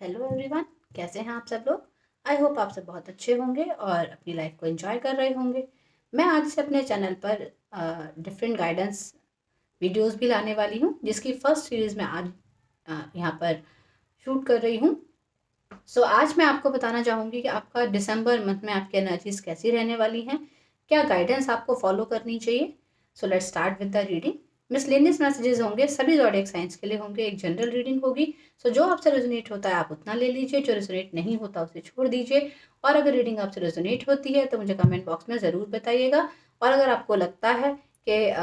Hello everyone, कैसे हैं आप सब लोग। आई होप आप सब बहुत अच्छे होंगे और अपनी लाइफ को एंजॉय कर रहे होंगे। मैं आज से अपने चैनल पर डिफरेंट गाइडेंस वीडियोस भी लाने वाली हूँ, जिसकी फर्स्ट सीरीज़ मैं आज यहाँ पर शूट कर रही हूँ। सो आज मैं आपको बताना चाहूँगी कि आपका दिसंबर मंथ में आपकी एनर्जीज कैसी रहने वाली हैं, क्या गाइडेंस आपको फॉलो करनी चाहिए। So let's start with the reading. Miscellaneous messages होंगे, सभी ज़ोडिएक साइंस के लिए होंगे, एक जनरल रीडिंग होगी। सो जो आपसे रेजोनेट होता है आप उतना ले लीजिए, जो रेजोनेट नहीं होता उसे छोड़ दीजिए। और अगर रीडिंग आपसे रेजोनेट होती है तो मुझे कमेंट बॉक्स में ज़रूर बताइएगा। और अगर आपको लगता है कि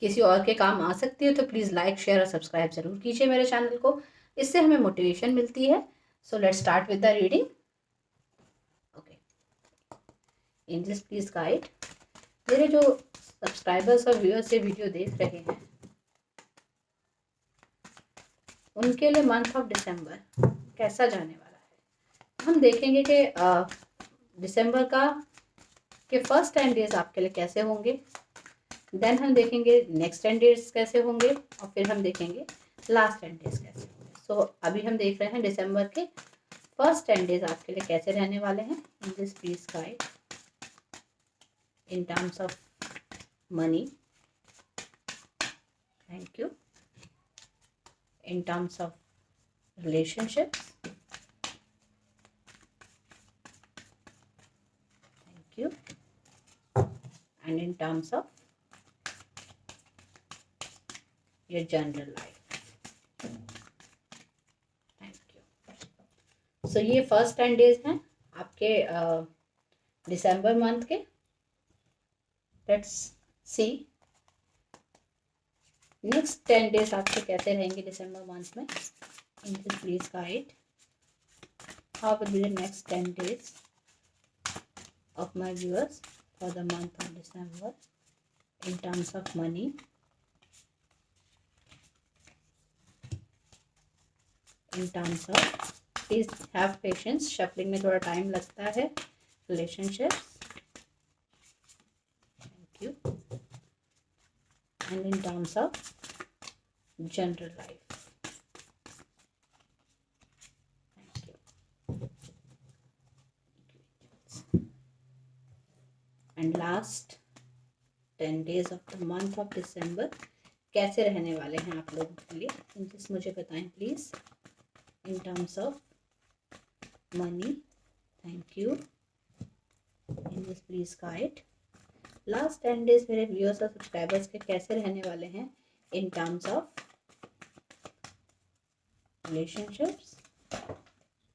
किसी और के काम आ सकती है तो प्लीज़ लाइक, शेयर और सब्सक्राइब ज़रूर कीजिए मेरे चैनल को। इससे हमें मोटिवेशन मिलती है। So let's start with the reading. Okay. Angels please guide. मेरे जो सब्सक्राइबर्स और व्यूअर्स ये वीडियो देख रहे हैं उनके लिए मंथ ऑफ दिसंबर कैसा जाने वाला है। हम देखेंगे कि दिसंबर के फर्स्ट 10 डेज आपके लिए कैसे होंगे। देन हम देखेंगे नेक्स्ट 10 डेज कैसे होंगे और फिर हम देखेंगे लास्ट 10 डेज कैसे होंगे। सो अभी हम देख रहे हैं दिसंबर के फर्स्ट 10 डेज आपके लिए कैसे रहने वाले हैं। In this please guide in terms of money, thank you, in terms of relationships, thank you, and in terms of your general life, thank you. So ये फर्स्ट 10 डेज हैं आपके दिसंबर मंथ के। लेट्स सी नेक्स्ट 10 डेज आपके कैसे रहेंगे दिसंबर month में। In this please guide how will be the next 10 days of my viewers for the month of December in terms of money, in terms of please have patience, shuffling में थोड़ा time लगता है, relationships, thank you, and in terms of general life, thank you, and last 10 days of the month of December कैसे रहने वाले हैं आप लोगों के लिए। इनसे मुझे बताएं please. in terms of money, thank you, in this please guide last 10 days मेरे व्यूअर्स और सब्सक्राइबर्स के कैसे रहने वाले हैं in terms of relationships.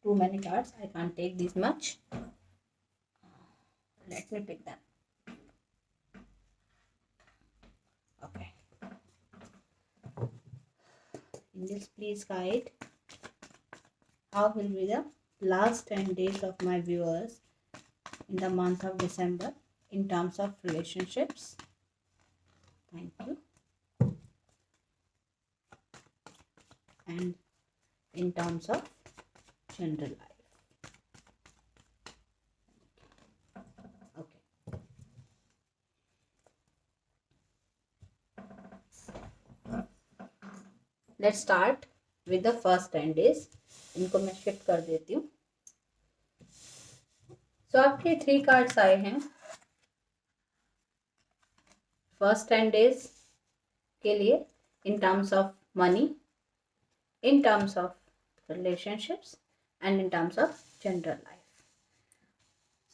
Too many cards, I can't take this much, let me pick them. Okay, in this please guide how will be the last 10 days of my viewers in the month of December in terms of relationships, thank you, and in terms of general life, okay. Let's start with the first 10 days. इनको मैं shift कर देती हूँ। सो आपके 3 cards आए हैं first 10 days के लिए in terms of money, in terms of relationships and in terms of general life.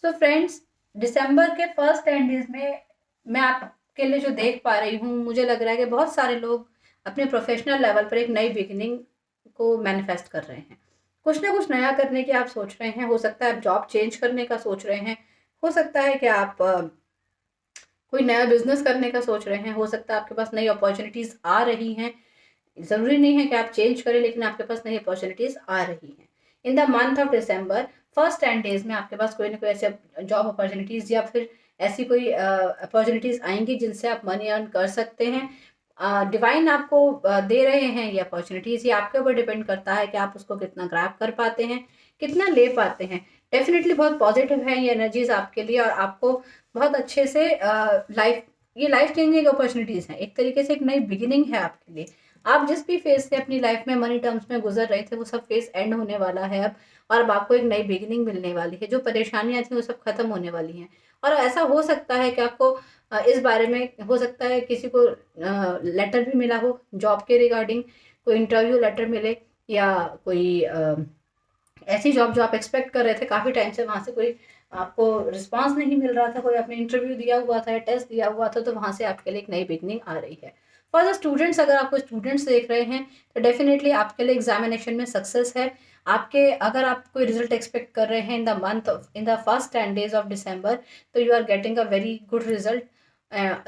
So friends, दिसंबर के फर्स्ट 10 डेज में मैं आपके लिए जो देख पा रही हूँ, मुझे लग रहा है कि बहुत सारे लोग अपने प्रोफेशनल लेवल पर एक नई बिगिनिंग को मैनिफेस्ट कर रहे हैं। कुछ ना कुछ नया करने की आप सोच रहे हैं। हो सकता है आप जॉब चेंज करने का सोच रहे हैं, हो सकता है कि आप कोई नया बिजनेस करने का सोच रहे हैं, हो सकता है आपके पास नई अपॉर्चुनिटीज़ आ रही हैं। ज़रूरी नहीं है कि आप चेंज करें, लेकिन आपके पास नई अपॉर्चुनिटीज़ आ रही हैं। In the month of December first 10 days में आपके पास कोई ना कोई ऐसे जॉब अपॉर्चुनिटीज़ या फिर ऐसी कोई अपॉर्चुनिटीज़ आएंगी जिनसे आप मनी अर्न कर सकते हैं। डिवाइन आपको दे रहे हैं ये अपॉर्चुनिटीज़। ये आपके ऊपर डिपेंड करता है कि आप उसको कितना ग्रैब कर पाते हैं, कितना ले पाते हैं। डेफिनेटली बहुत पॉजिटिव है ये एनर्जीज आपके लिए और आपको बहुत अच्छे से ये लाइफ चेंजिंग अपॉर्चुनिटीज़ हैं। एक तरीके से एक नई बिगिनिंग है आपके लिए। आप जिस भी फेज से अपनी लाइफ में मनी टर्म्स में गुजर रहे थे वो सब फेज एंड होने वाला है अब, और अब आपको एक नई बिगिनिंग मिलने वाली है। जो परेशानियां थी वो सब खत्म होने वाली हैं। और ऐसा हो सकता है कि आपको इस बारे में हो सकता है किसी को लेटर भी मिला हो जॉब के रिगार्डिंग, कोई इंटरव्यू लेटर मिले, या कोई ऐसी जॉब जो आप एक्सपेक्ट कर रहे थे काफ़ी टाइम से, वहाँ से कोई आपको रिस्पांस नहीं मिल रहा था, कोई आपने इंटरव्यू दिया हुआ था या टेस्ट दिया हुआ था, तो वहाँ से आपके लिए एक नई बिगनिंग आ रही है। फॉर द स्टूडेंट्स, अगर आपको स्टूडेंट्स देख रहे हैं तो डेफिनेटली आपके लिए एग्जामिनेशन में सक्सेस है। आपके अगर आप कोई रिजल्ट एक्सपेक्ट कर रहे हैं in the first 10 days of December, तो you are getting a very good result.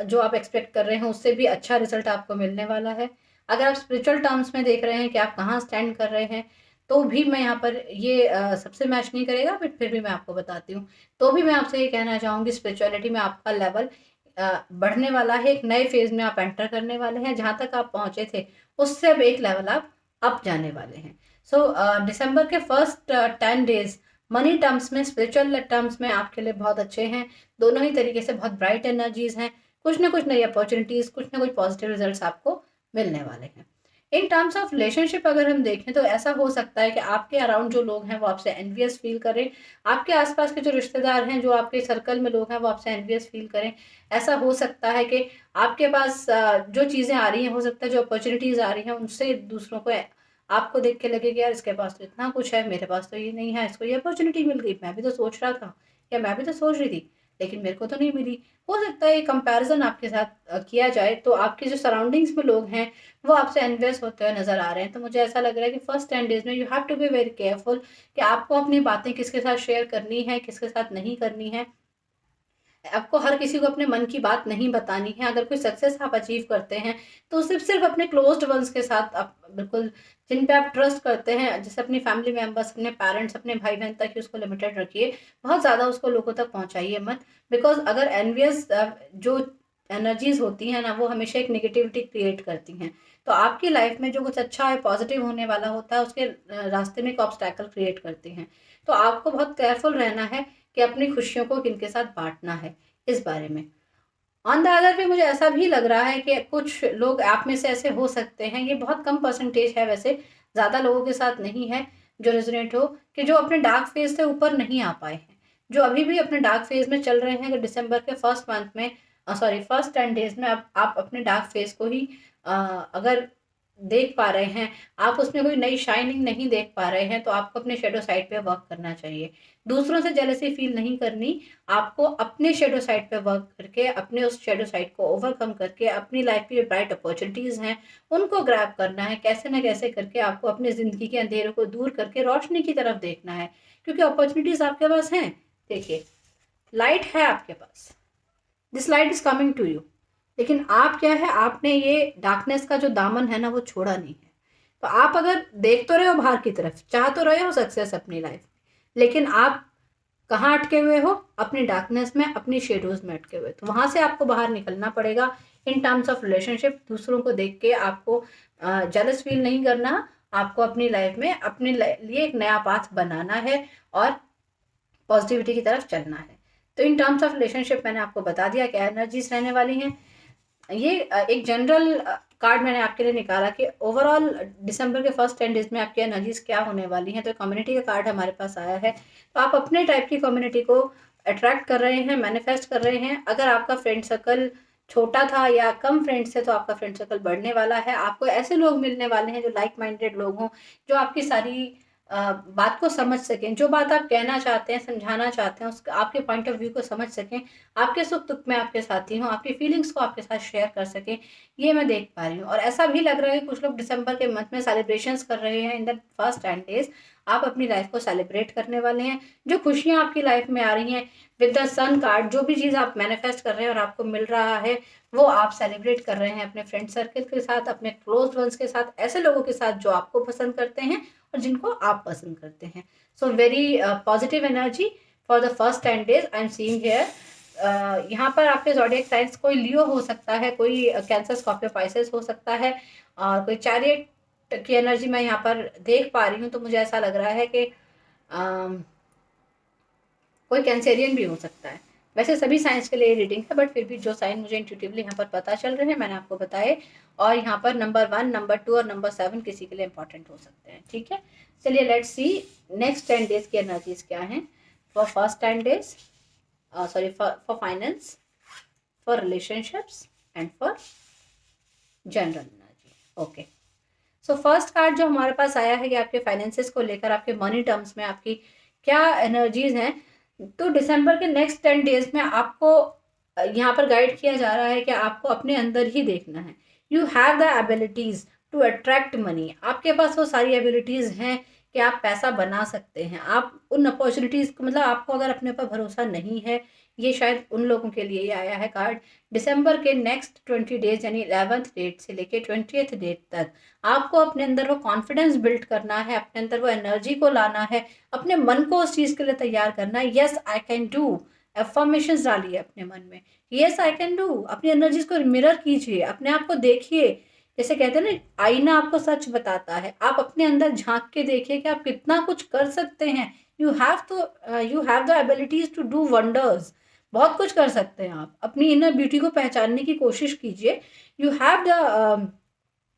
जो आप एक्सपेक्ट कर रहे हैं उससे भी अच्छा रिजल्ट आपको मिलने वाला है। अगर आप स्पिरिचुअल टर्म्स में देख रहे हैं कि आप कहाँ स्टैंड कर रहे हैं, तो भी मैं यहाँ पर ये सबसे मैच नहीं करेगा, बट फिर भी मैं आपको बताती हूँ। तो भी मैं आपसे ये कहना चाहूँगी, स्पिरिचुअलिटी में आपका लेवल बढ़ने वाला है। एक नए फेज में आप एंटर करने वाले हैं। जहाँ तक आप पहुँचे थे उससे अब एक लेवल आप अप जाने वाले हैं। सो दिसंबर के फर्स्ट 10 days मनी टर्म्स में, स्पिरिचुअल टर्म्स में आपके लिए बहुत अच्छे हैं। दोनों ही तरीके से बहुत ब्राइट एनर्जीज हैं। कुछ ना कुछ नई अपॉर्चुनिटीज, कुछ ना कुछ पॉजिटिव रिजल्ट्स आपको मिलने वाले हैं। इन टर्म्स ऑफ रिलेशनशिप अगर हम देखें तो ऐसा हो सकता है कि आपके अराउंड जो लोग हैं वो आपसे एनवियस फील करें। आपके आसपास के जो रिश्तेदार हैं, जो आपके सर्कल में लोग हैं, वो आपसे एनवियस फील करें। ऐसा हो सकता है कि आपके पास जो चीज़ें आ रही हैं, हो सकता है जो अपॉर्चुनिटीज़ आ रही हैं उनसे दूसरों को आपको देख के लगे कि यार इसके पास तो इतना कुछ है, मेरे पास तो ये नहीं है, इसको ये अपॉर्चुनिटी मिल गई, मैं भी तो सोच रहा था या मैं भी तो सोच रही थी लेकिन मेरे को तो नहीं मिली। हो सकता है ये कंपैरिजन आपके साथ किया जाए, तो आपके जो सराउंडिंग्स में लोग हैं वो आपसे एनवियस होते हुए नजर आ रहे हैं। तो मुझे ऐसा लग रहा है कि फर्स्ट 10 days में you have to be very careful कि आपको अपनी बातें किसके साथ शेयर करनी है, किसके साथ नहीं करनी है। आपको हर किसी को अपने मन की बात नहीं बतानी है। अगर कोई सक्सेस आप अचीव करते हैं तो सिर्फ सिर्फ अपने क्लोज्ड वंस के साथ आप बिल्कुल, जिन पे आप ट्रस्ट करते हैं, जैसे अपनी फैमिली मेंबर्स, अपने पेरेंट्स, अपने भाई बहन तक ही उसको लिमिटेड रखिए। बहुत ज़्यादा उसको लोगों तक पहुंचाइए मत। बिकॉज अगर एनवियस जो एनर्जीज होती हैं ना, वो हमेशा एक नेगेटिविटी क्रिएट करती हैं। तो आपकी लाइफ में जो कुछ अच्छा है, पॉजिटिव होने वाला होता है, उसके रास्ते में एक ऑब्स्टैकल क्रिएट करती हैं। तो आपको बहुत केयरफुल रहना है कि अपनी खुशियों को किनके साथ बांटना है इस बारे में। ऑन द अदर वे मुझे ऐसा भी लग रहा है कि कुछ लोग आप में से ऐसे हो सकते हैं, ये बहुत कम परसेंटेज है वैसे, ज़्यादा लोगों के साथ नहीं है जो रेजोनेट हो, कि जो अपने डार्क फेज से ऊपर नहीं आ पाए हैं, जो अभी भी अपने डार्क फेज में चल रहे हैं। कि दिसंबर के फर्स्ट मंथ में, सॉरी फर्स्ट 10 days में आप अपने डार्क फेज को ही अगर देख पा रहे हैं, आप उसमें कोई नई शाइनिंग नहीं देख पा रहे हैं, तो आपको अपने शेडो साइड पे वर्क करना चाहिए। दूसरों से जेलसी फील नहीं करनी। आपको अपने शेडो साइड पे वर्क करके, अपने उस शेडो साइड को ओवरकम करके, अपनी लाइफ की जो ब्राइट अपॉर्चुनिटीज़ हैं उनको ग्रैब करना है। कैसे ना कैसे करके आपको अपनी ज़िंदगी के अंधेरों को दूर करके रोशनी की तरफ देखना है, क्योंकि अपॉर्चुनिटीज़ आपके पास हैं। देखिए, लाइट है आपके पास, this light is coming to you. लेकिन आप क्या है, आपने ये डार्कनेस का जो दामन है ना वो छोड़ा नहीं है। तो आप अगर देख तो रहे हो बाहर की तरफ, चाह तो रहे हो सक्सेस अपनी लाइफ में, लेकिन आप कहाँ अटके हुए हो? अपनी डार्कनेस में, अपनी शेडोज में अटके हुए। तो वहां से आपको बाहर निकलना पड़ेगा। इन टर्म्स ऑफ रिलेशनशिप, दूसरों को देख के आपको जेलस फील नहीं करना। आपको अपनी लाइफ में अपने लिए एक नया पाथ बनाना है और पॉजिटिविटी की तरफ चलना है। तो इन टर्म्स ऑफ रिलेशनशिप मैंने आपको बता दिया क्या एनर्जीज रहने वाली हैं। ये एक जनरल कार्ड मैंने आपके लिए निकाला कि ओवरऑल दिसंबर के फर्स्ट 10 days में आपकी एनर्जीज क्या होने वाली हैं। तो कम्युनिटी का कार्ड हमारे पास आया है। तो आप अपने टाइप की कम्युनिटी को अट्रैक्ट कर रहे हैं, मैनिफेस्ट कर रहे हैं। अगर आपका फ्रेंड सर्कल छोटा था या कम फ्रेंड्स है, तो आपका फ्रेंड सर्कल बढ़ने वाला है। आपको ऐसे लोग मिलने वाले हैं जो लाइक माइंडेड लोग हों, जो आपकी सारी बात को समझ सकें, जो बात आप कहना चाहते हैं, समझाना चाहते हैं, उसका आपके पॉइंट ऑफ व्यू को समझ सकें, आपके सुख दुख में आपके साथी हों, आपकी फीलिंग्स को आपके साथ शेयर कर सकें। ये मैं देख पा रही हूँ। और ऐसा भी लग रहा है कि कुछ लोग दिसंबर के मंथ में सेलिब्रेशंस कर रहे हैं। इन द फर्स्ट 10 days आप अपनी लाइफ को सेलिब्रेट करने वाले हैं। जो खुशियाँ आपकी लाइफ में आ रही हैं विद द सन कार्ड, जो भी चीज़ आप मैनिफेस्ट कर रहे हैं और आपको मिल रहा है, वो आप सेलिब्रेट कर रहे हैं अपने फ्रेंड सर्कल के साथ, अपने क्लोज वंस के साथ, ऐसे लोगों के साथ जो आपको पसंद करते हैं और जिनको आप पसंद करते हैं। So very positive energy for the first 10 days I am seeing here. यहाँ पर आपके ज़ोडिएक साइंस कोई लियो हो सकता है, कोई कैंसर, स्कॉर्पियो, पाइसेस हो सकता है, और कोई चैरियट की एनर्जी मैं यहाँ पर देख पा रही हूँ। तो मुझे ऐसा लग रहा है कि कोई कैंसेरियन भी हो सकता है। वैसे सभी साइंस के लिए रीडिंग है, बट फिर भी जो साइन मुझे इंट्यूटिवली यहाँ पर पता चल रहे हैं मैंने आपको बताए। और यहाँ पर नंबर 1, नंबर 2 और नंबर 7 किसी के लिए इंपॉर्टेंट हो सकते हैं। ठीक है, चलिए लेट्स सी नेक्स्ट 10 डेज की एनर्जीज क्या हैं for first 10 days, sorry for finance, for relationships and for general energy. Okay, so first card जो हमारे पास आया है कि आपके फाइनेंसेस को लेकर, आपके मनी टर्म्स में आपकी क्या एनर्जीज हैं। तो दिसंबर के नेक्स्ट 10 डेज में आपको यहाँ पर गाइड किया जा रहा है कि आपको अपने अंदर ही देखना है। You have the abilities to attract money. आपके पास वो सारी एबिलिटीज हैं कि आप पैसा बना सकते हैं। आप उन अपॉर्चुनिटीज को, मतलब आपको अगर अपने ऊपर भरोसा नहीं है, ये शायद उन लोगों के लिए ही आया है कार्ड। दिसंबर के नेक्स्ट 20 डेज यानी 11th डेट से लेके 20th डेट तक आपको अपने अंदर वो कॉन्फिडेंस बिल्ड करना है, अपने अंदर वो एनर्जी को लाना है, अपने मन को उस चीज़ के लिए तैयार करना है। Yes I can do, affirmations डालिए अपने मन में, यस आई कैन डू। अपनी एनर्जीज को मिरर कीजिए, अपने आप को देखिए। जैसे कहते हैं ना, आईना आपको सच बताता है। आप अपने अंदर झांक के देखिए कि आप कितना कुछ कर सकते हैं। You have the abilities to do wonders. बहुत कुछ कर सकते हैं आप। अपनी इनर ब्यूटी को पहचानने की कोशिश कीजिए। You have the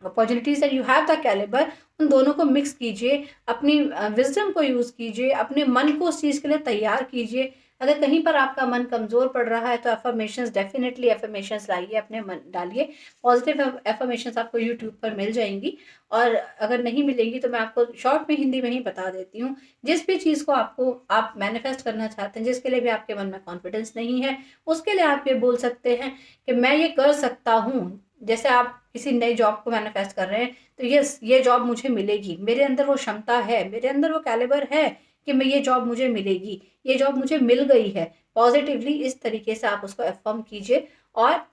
opportunities and you have the calibre. उन दोनों को मिक्स कीजिए, अपनी विजडम को यूज़ कीजिए, अपने मन को उस चीज़ के लिए तैयार कीजिए। अगर कहीं पर आपका मन कमज़ोर पड़ रहा है तो एफर्मेशंस, डेफिनेटली एफर्मेशंस लाइए, अपने मन डालिए। पॉजिटिव एफर्मेशंस आपको यूट्यूब पर मिल जाएंगी, और अगर नहीं मिलेंगी तो मैं आपको शॉर्ट में हिंदी में ही बता देती हूँ। जिस भी चीज़ को आप मैनिफेस्ट करना चाहते हैं, जिसके लिए भी आपके मन में कॉन्फिडेंस नहीं है, उसके लिए आप ये बोल सकते हैं कि मैं ये कर सकता हूँ। जैसे आप किसी नई जॉब को मैनिफेस्ट कर रहे हैं तो यस, ये जॉब मुझे मिलेगी, मेरे अंदर वो क्षमता है, मेरे अंदर वो कैलिबर है कि मैं ये जॉब मुझे मिलेगी, ये जॉब मुझे मिल गई है। पॉजिटिवली इस तरीके से आप उसको अफर्म कीजिए और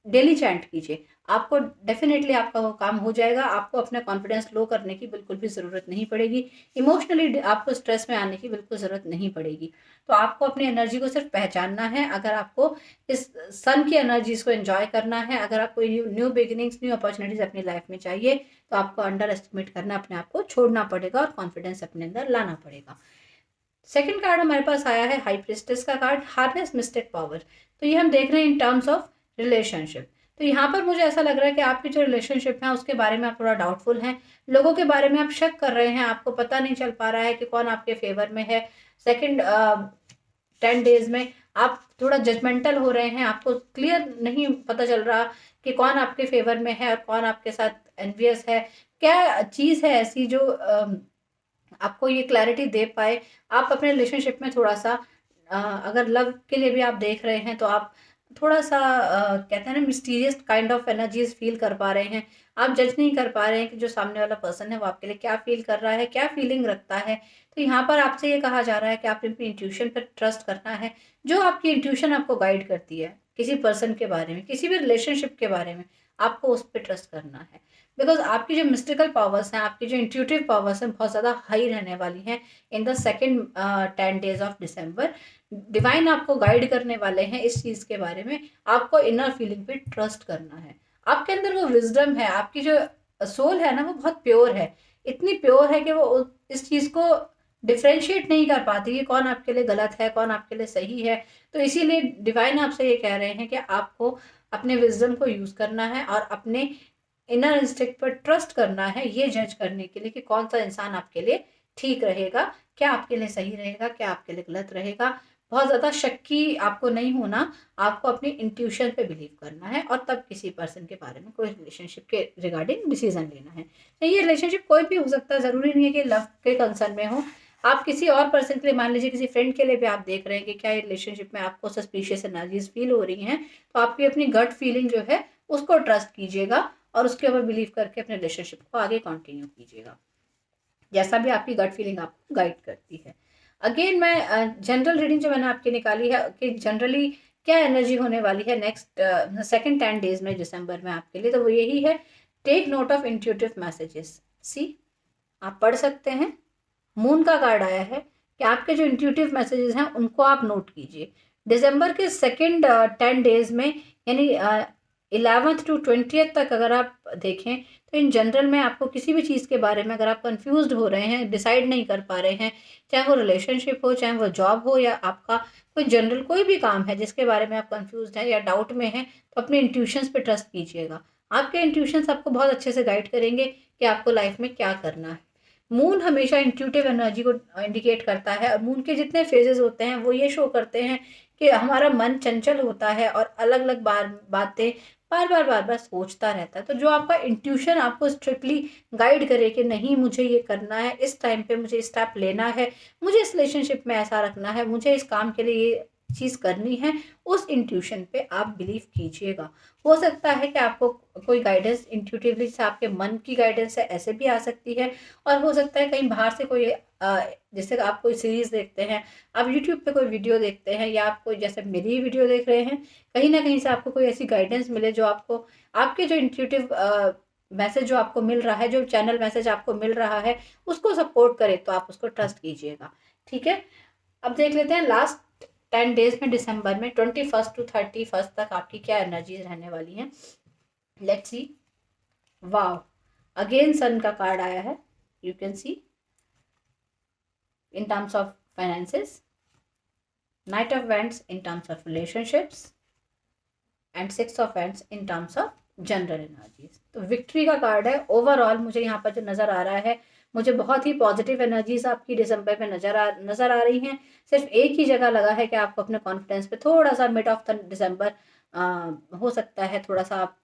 डेली चैंट कीजिए। आपको डेफिनेटली आपका वो काम हो जाएगा। आपको अपना कॉन्फिडेंस लो करने की बिल्कुल भी ज़रूरत नहीं पड़ेगी। इमोशनली आपको स्ट्रेस में आने की बिल्कुल ज़रूरत नहीं पड़ेगी। तो आपको अपनी एनर्जी को सिर्फ पहचानना है। अगर आपको इस सन की एनर्जीज को एंजॉय करना है, अगर आपको न्यू बिगिनिंग्स, न्यू अपॉर्चुनिटीज अपनी लाइफ में चाहिए, तो आपको अंडर एस्टिमेट करना, अपने आप को छोड़ना पड़ेगा और कॉन्फिडेंस अपने अंदर लाना पड़ेगा। सेकेंड कार्ड हमारे पास आया है हाई प्रिस्टेस का कार्ड, हार्नेस मिस्टिक पावर। तो ये हम देख रहे हैं इन टर्म्स ऑफ रिलेशनशिप। तो यहाँ पर मुझे ऐसा लग रहा है कि आपकी जो रिलेशनशिप है उसके बारे में आप थोड़ा डाउटफुल हैं। लोगों के बारे में आप शक कर रहे हैं, आपको पता नहीं चल पा रहा है कि कौन आपके फेवर में है। सेकंड 10 डेज में आप थोड़ा जजमेंटल हो रहे हैं, आपको क्लियर नहीं पता चल रहा कि कौन आपके फेवर में है और कौन आपके साथ एनवियस है। क्या चीज़ है ऐसी जो आपको ये क्लैरिटी दे पाए। आप अपने रिलेशनशिप में थोड़ा सा अगर लव के लिए भी आप देख रहे हैं तो आप थोड़ा सा कहते हैं ना, mysterious kind of energies feel कर पा रहे हैं। आप जज नहीं कर पा रहे हैं कि जो सामने वाला पर्सन है वो आपके लिए क्या फील कर रहा है, क्या फीलिंग रखता है। तो यहाँ पर आपसे ये कहा जा रहा है कि आप अपनी इंट्यूशन पर ट्रस्ट करना है। जो आपकी इंट्यूशन आपको गाइड करती है किसी पर्सन के बारे में, किसी भी रिलेशनशिप के बारे में, आपको उस पर ट्रस्ट करना है। बिकॉज आपकी जो मिस्टिकल पावर्स हैं, आपकी जो इंट्यूटिव पावर्स हैं, बहुत ज़्यादा हाई रहने वाली हैं in the second 10 days of December. Divine आपको गाइड करने वाले हैं इस चीज़ के बारे में। आपको इनर फीलिंग पे ट्रस्ट करना है। आपके अंदर वो विजडम है, आपकी जो सोल है ना वो बहुत प्योर है। इतनी प्योर है कि वो इस चीज़ को डिफ्रेंशिएट नहीं कर पाती कि कौन आपके लिए गलत है, कौन आपके लिए सही है। तो इसीलिए डिवाइन आपसे ये कह रहे हैं कि आपको अपने विजडम को यूज़ करना है और अपने इनर इंस्टिंक्ट पर ट्रस्ट करना है, ये जज करने के लिए कि कौन सा इंसान आपके लिए ठीक रहेगा, क्या आपके लिए सही रहेगा, क्या आपके लिए गलत रहेगा। बहुत ज़्यादा शक्की आपको नहीं होना, आपको अपनी इंट्यूशन पे बिलीव करना है और तब किसी पर्सन के बारे में, कोई रिलेशनशिप के रिगार्डिंग डिसीजन लेना है। ये रिलेशनशिप कोई भी हो सकता है, ज़रूरी नहीं है कि लव के कंसर्न में हो। आप किसी और पर्सन के लिए, मान लीजिए किसी फ्रेंड के लिए भी आप देख रहे हैं कि क्या ये रिलेशनशिप में आपको सस्पिशियस एनर्जीज फील हो रही हैं, तो आपकी अपनी गट फीलिंग जो है उसको ट्रस्ट कीजिएगा और उसके ऊपर बिलीव करके अपने रिलेशनशिप को आगे कंटिन्यू कीजिएगा, जैसा भी आपकी गट फीलिंग आपको गाइड करती है। अगेन मैं जनरल रीडिंग जो मैंने आपकी निकाली है कि जनरली क्या एनर्जी होने वाली है नेक्स्ट सेकेंड 10 डेज में दिसंबर में आपके लिए, तो वो यही है, take note of intuitive messages. See, आप पढ़ सकते हैं। मून का कार्ड आया है कि आपके जो इंट्यूटिव मैसेजेस हैं उनको आप नोट कीजिए। दिसंबर के सेकेंड 10 डेज में, यानी 11th to 20th तक अगर आप देखें तो इन जनरल में आपको किसी भी चीज़ के बारे में अगर आप कंफ्यूज्ड हो रहे हैं, डिसाइड नहीं कर पा रहे हैं, चाहे वो रिलेशनशिप हो, चाहे वो जॉब हो, या आपका कोई जनरल कोई भी काम है जिसके बारे में आप कंफ्यूज्ड हैं या डाउट में हैं, तो अपने इंट्यूशंस पे ट्रस्ट कीजिएगा। आपके इंट्यूशंस आपको बहुत अच्छे से गाइड करेंगे कि आपको लाइफ में क्या करना है। मून हमेशा इंट्यूटिव एनर्जी को इंडिकेट करता है, और मून के जितने फेजेस होते हैं वो ये शो करते हैं कि हमारा मन चंचल होता है और अलग अलग बातें बार बार सोचता रहता है। तो जो आपका इंट्यूशन आपको स्ट्रिक्टली गाइड करे कि नहीं मुझे ये करना है, इस टाइम पे मुझे स्टेप लेना है, मुझे इस रिलेशनशिप में ऐसा रखना है, मुझे इस काम के लिए ये चीज़ करनी है, उस इंट्यूशन पे आप बिलीव कीजिएगा। हो सकता है कि आपको कोई गाइडेंस इंट्यूटिवली से आपके मन की गाइडेंस है, ऐसे भी आ सकती है, और हो सकता है कहीं बाहर से कोई जैसे आप कोई सीरीज़ देखते हैं, आप यूट्यूब पे कोई वीडियो देखते हैं, या आप कोई जैसे मेरी वीडियो देख रहे हैं, कहीं ना कहीं से आपको कोई ऐसी गाइडेंस मिले जो आपको आपके जो इंट्यूटिव मैसेज जो आपको मिल रहा है, जो चैनल मैसेज आपको मिल रहा है, उसको सपोर्ट करे तो आप उसको ट्रस्ट कीजिएगा। ठीक है, अब देख लेते हैं लास्ट 10 डेज में दिसंबर में 21st to 31st तक आपकी क्या एनर्जीज रहने वाली हैं। Let's see. वाओ, अगेन सन का कार्ड आया है। You can see in terms of finances, Knight of Wands in terms of relationships, and Six of Wands in terms of general energies. तो विक्ट्री का कार्ड है। Overall मुझे यहाँ पर जो नज़र आ रहा है, मुझे बहुत ही पॉजिटिव एनर्जीज आपकी दिसंबर में नज़र आ रही हैं। सिर्फ एक ही जगह लगा है कि आपको अपने कॉन्फिडेंस पे थोड़ा सा मिड ऑफ द दिसंबर हो सकता है थोड़ा सा आप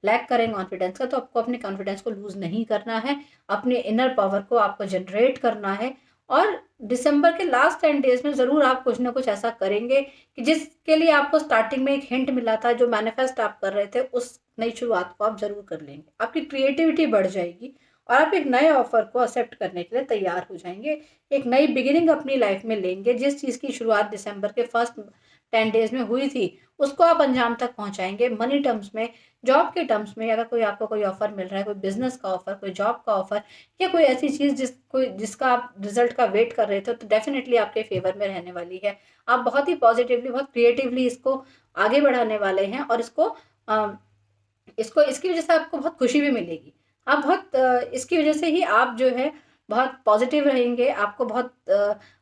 लैक करें कॉन्फिडेंस का, तो आपको अपने कॉन्फिडेंस को लूज़ नहीं करना है, अपने इनर पावर को आपको जनरेट करना है। और दिसंबर के लास्ट 10 डेज में ज़रूर आप कुछ ना कुछ ऐसा करेंगे कि जिसके लिए आपको स्टार्टिंग में एक हिंट मिला था, जो मैनिफेस्ट आप कर रहे थे, उस नई शुरुआत को आप ज़रूर कर लेंगे। आपकी क्रिएटिविटी बढ़ जाएगी और आप एक नए ऑफर को एक्सेप्ट करने के लिए तैयार हो जाएंगे, एक नई बिगिनिंग अपनी लाइफ में लेंगे। जिस चीज़ की शुरुआत दिसंबर के फर्स्ट 10 डेज में हुई थी, उसको आप अंजाम तक पहुंचाएंगे। मनी टर्म्स में, जॉब के टर्म्स में, अगर कोई आपको कोई ऑफर मिल रहा है, कोई बिजनेस का ऑफर, कोई जॉब का ऑफर, या कोई ऐसी चीज़ जिसका आप रिजल्ट का वेट कर रहे थे, तो डेफिनेटली आपके फेवर में रहने वाली है। आप बहुत ही पॉजिटिवली, बहुत क्रिएटिवली इसको आगे बढ़ाने वाले हैं, और इसको इसकी वजह से आपको बहुत खुशी भी मिलेगी। आप बहुत इसकी वजह से ही आप जो है बहुत पॉजिटिव रहेंगे। आपको बहुत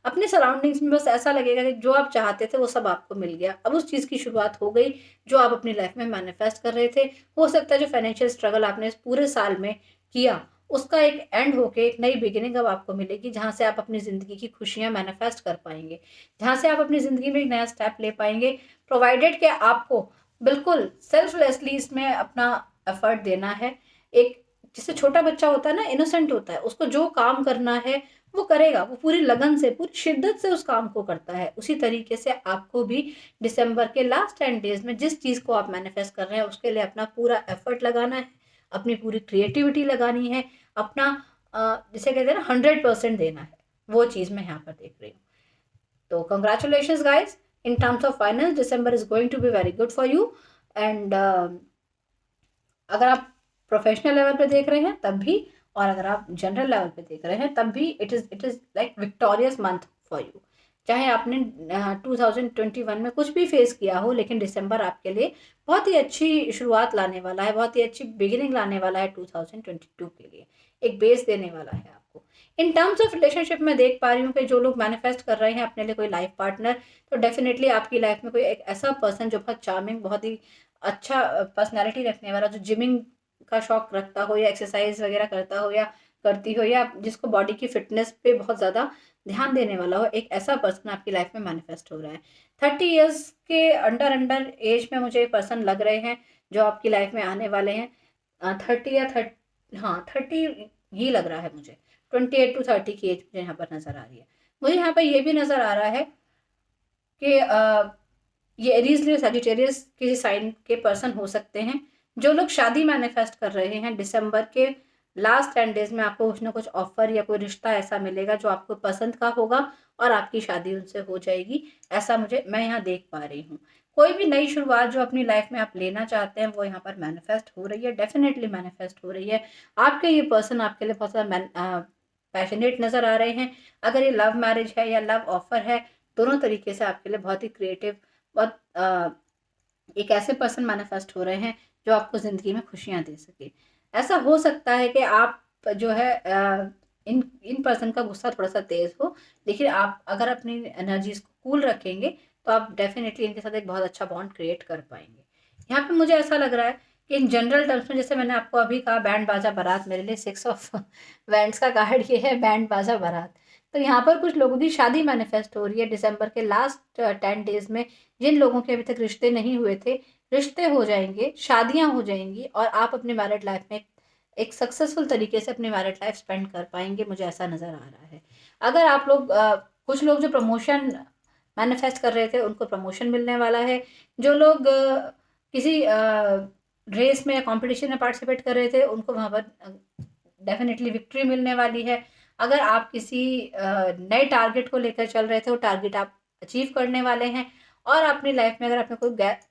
अपने सराउंडिंग्स में बस ऐसा लगेगा कि जो आप चाहते थे वो सब आपको मिल गया। अब उस चीज़ की शुरुआत हो गई जो आप अपनी लाइफ में मैनिफेस्ट कर रहे थे। हो सकता है जो फाइनेंशियल स्ट्रगल आपने इस पूरे साल में किया, उसका एक एंड होके एक नई बिगिनिंग अब आपको मिलेगी, जहाँ से आप अपनी ज़िंदगी की खुशियाँ मैनिफेस्ट कर पाएंगे, जहाँ से आप अपनी ज़िंदगी में एक नया स्टेप ले पाएंगे, प्रोवाइडेड कि आपको बिल्कुल सेल्फलेसली इसमें अपना एफर्ट देना है। एक जैसे छोटा बच्चा होता है ना, इनोसेंट होता है, उसको जो काम करना है वो करेगा, वो पूरी लगन से, पूरी शिद्दत से उस काम को करता है। उसी तरीके से आपको भी दिसंबर के लास्ट 10 डेज में जिस चीज़ को आप मैनिफेस्ट कर रहे हैं, उसके लिए अपना पूरा एफर्ट लगाना है, अपनी पूरी क्रिएटिविटी लगानी है, अपना जिसे कहते हैं ना 100% देना है। वो चीज़ मैं यहाँ पर देख रही हूँ। तो congratulations guys, in terms of finance December is going to be very good for you. And अगर आप प्रोफेशनल लेवल पे देख रहे हैं तब भी, और अगर आप जनरल लेवल पे देख रहे हैं तब भी, it is like victorious month for you. चाहे आपने 2021 में कुछ भी फेस किया हो, लेकिन दिसंबर आपके लिए बहुत ही अच्छी शुरुआत लाने वाला है, बहुत ही अच्छी बिगिनिंग लाने वाला है 2022 के लिए, एक बेस देने वाला है आपको। इन टर्म्स ऑफ रिलेशनशिप में देख पा रही हूँ कि जो लोग मैनिफेस्ट कर रहे हैं अपने लिए कोई लाइफ पार्टनर, तो डेफिनेटली आपकी लाइफ में कोई एक ऐसा पर्सन जो बहुत चार्मिंग, बहुत ही अच्छा पर्सनैलिटी रखने वाला, जो जिमिंग का शौक रखता हो, या एक्सरसाइज वगैरह करता हो या करती हो, या जिसको बॉडी की फिटनेस पे बहुत ज़्यादा ध्यान देने वाला हो, एक ऐसा पर्सन आपकी लाइफ में मैनिफेस्ट हो रहा है। 30 ईयर्स के अंडर एज में मुझे पर्सन लग रहे हैं जो आपकी लाइफ में आने वाले हैं। 30 या 30, हाँ 30 ही लग रहा है मुझे। 28 to 30 की एज मुझे यहाँ पर नज़र आ रही है। मुझे यहाँ पर ये भी नज़र आ रहा है कि ये एरीज लियो सजिटेरियस के साइन के पर्सन हो सकते हैं। जो लोग शादी मैनिफेस्ट कर रहे हैं, दिसंबर के लास्ट 10 डेज में आपको कुछ ना कुछ ऑफर या कोई रिश्ता ऐसा मिलेगा जो आपको पसंद का होगा, और आपकी शादी उनसे हो जाएगी, ऐसा मैं यहाँ देख पा रही हूँ। कोई भी नई शुरुआत जो अपनी लाइफ में आप लेना चाहते हैं, वो यहाँ पर मैनिफेस्ट हो रही है, डेफिनेटली मैनिफेस्ट हो रही है। आपके ये पर्सन आपके लिए बहुत ज़्यादा पैशनेट नज़र आ रहे हैं। अगर ये लव मैरिज है या लव ऑफर है, दोनों तरीके से आपके लिए बहुत ही क्रिएटिव, बहुत एक ऐसे पर्सन मैनिफेस्ट हो रहे हैं जो आपको ज़िंदगी में खुशियाँ दे सके। ऐसा हो सकता है कि आप जो है इन पर्सन का गुस्सा थोड़ा-सा तेज़ हो, लेकिन आप अगर अपनी एनर्जीज़ को कूल रखेंगे, तो आप डेफ़िनेटली इनके साथ एक बहुत अच्छा बॉन्ड क्रिएट कर पाएँगे। यहाँ पे मुझे ऐसा लग रहा है कि इन जनरल टर्म्स में, जैसे मैंने आपको अभी कहा बैंड बाजा बारात, मेरे लिए 6 ऑफ वैंड्स का कार्ड ये है, बैंड बाजा बारात। तो यहाँ पर कुछ लोगों की शादी मैनिफेस्ट हो रही है दिसंबर के लास्ट 10 डेज़ में। जिन लोगों के अभी तक रिश्ते नहीं हुए थे, रिश्ते हो जाएँगे, शादियाँ हो जाएँगी और आप अपनी मैरिड लाइफ़ में एक सक्सेसफुल तरीके से अपनी मैरिड लाइफ़ स्पेंड कर पाएँगे, मुझे ऐसा नज़र आ रहा है। अगर आप लोग कुछ लोग जो प्रमोशन मैनिफेस्ट कर रहे थे, उनको प्रमोशन मिलने वाला है। जो लोग किसी रेस में या कॉम्पिटिशन में पार्टिसिपेट कर रहे थे, उनको वहाँ पर डेफ़िनेटली विक्ट्री मिलने वाली है। अगर आप किसी नए टारगेट को लेकर चल रहे थे, वो टारगेट आप अचीव करने वाले हैं। और अपनी लाइफ में अगर आपने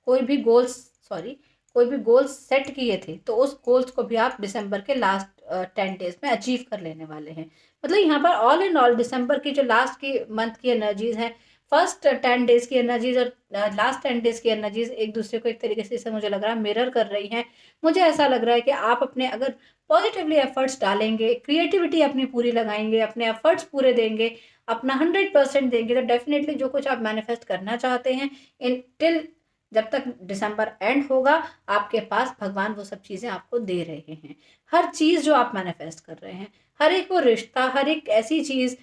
कोई भी गोल्स सेट किए थे, तो उस गोल्स को भी आप दिसंबर के लास्ट 10 डेज़ में अचीव कर लेने वाले हैं। मतलब यहाँ पर ऑल इन ऑल दिसंबर की जो लास्ट की मंथ की एनर्जीज़ हैं, फर्स्ट 10 डेज़ की एनर्जीज़ और लास्ट 10 डेज़ की एनर्जीज़ एक दूसरे को एक तरीके से, जैसे मुझे लग रहा है, मिरर कर रही हैं। मुझे ऐसा लग रहा है कि आप अपने अगर पॉजिटिवली एफर्ट्स डालेंगे, क्रिएटिविटी अपनी पूरी लगाएँगे, अपने एफर्ट्स पूरे देंगे, अपना 100% देंगे, तो डेफ़िनेटली जो कुछ आप मैनिफेस्ट करना चाहते हैं, इन टिल जब तक दिसंबर एंड होगा, आपके पास भगवान वो सब चीज़ें आपको दे रहे हैं। हर चीज़ जो आप मैनिफेस्ट कर रहे हैं, हर एक वो रिश्ता, हर एक ऐसी चीज़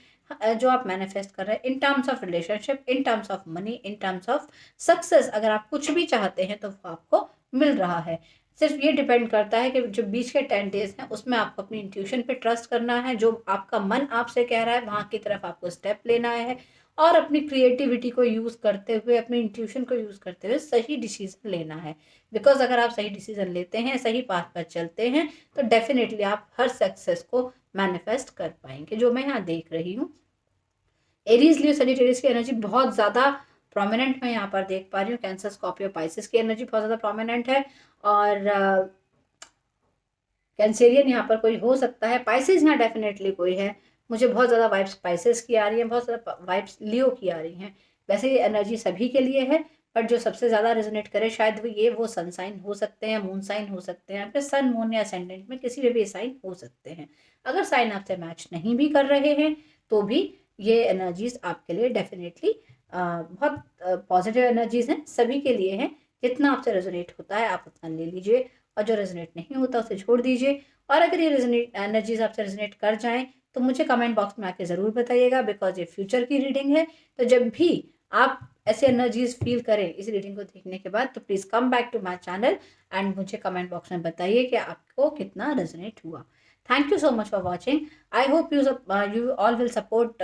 जो आप मैनिफेस्ट कर रहे हैं, इन terms of relationship, in terms of money, in terms of success, अगर आप कुछ भी चाहते हैं तो वो आपको मिल रहा है। सिर्फ ये डिपेंड करता है कि जो बीच के 10 डेज़ हैं, उसमें आपको अपनी इंट्यूशन पे ट्रस्ट करना है। जो आपका मन आपसे कह रहा है, वहाँ की तरफ आपको स्टेप लेना है और अपनी क्रिएटिविटी को यूज़ करते हुए, अपनी इंट्यूशन को यूज़ करते हुए सही डिसीज़न लेना है। बिकॉज़ अगर आप सही डिसीज़न लेते हैं, सही पाथ पर चलते हैं, तो डेफ़िनेटली आप हर सक्सेस को मैनिफेस्ट कर पाएँगे, जो मैं यहाँ देख रही हूँ। एरीज़, लियो, सजिटेरियस की एनर्जी बहुत ज़्यादा प्रोमिनेंट मैं यहाँ पर देख पा रही हूँ। कैंसर, स्कॉर्पियो, पाइसेस की एनर्जी बहुत ज़्यादा प्रोमिनेंट है। और कैंसेरियन यहाँ पर कोई हो सकता है। पाइसेस यहाँ डेफिनेटली कोई है। मुझे बहुत ज़्यादा वाइब्स पाइसेस की आ रही हैं, बहुत ज़्यादा वाइब्स लियो की आ रही हैं। वैसे ये एनर्जी सभी के लिए है, बट जो सबसे ज़्यादा रेजोनेट करे शायद वो सन साइन हो सकते हैं, मून साइन हो सकते हैं, फिर सन, मून या असेंडेंट में किसी भी साइन हो सकते हैं। अगर साइन आपसे मैच नहीं भी कर रहे हैं, तो भी ये एनर्जीज आपके लिए डेफिनेटली बहुत पॉजिटिव एनर्जीज हैं, सभी के लिए हैं। जितना आपसे रेजोनेट होता है आप उतना ले लीजिए, और जो रेजोनेट नहीं होता उसे छोड़ दीजिए। और अगर ये रेजोनेट एनर्जीज आपसे रेजोनेट कर जाएं, तो मुझे कमेंट बॉक्स में आके ज़रूर बताइएगा, बिकॉज ये फ्यूचर की रीडिंग है। तो जब भी आप ऐसे एनर्जीज फील करें इस रीडिंग को देखने के बाद, तो please come back to my channel and मुझे कमेंट बॉक्स में बताइए कि आपको कितना रेजोनेट हुआ। Thank you so much for watching. I hope you all will support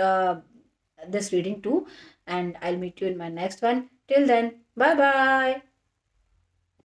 this reading too, and I'll meet you in my next one. Till then, bye bye.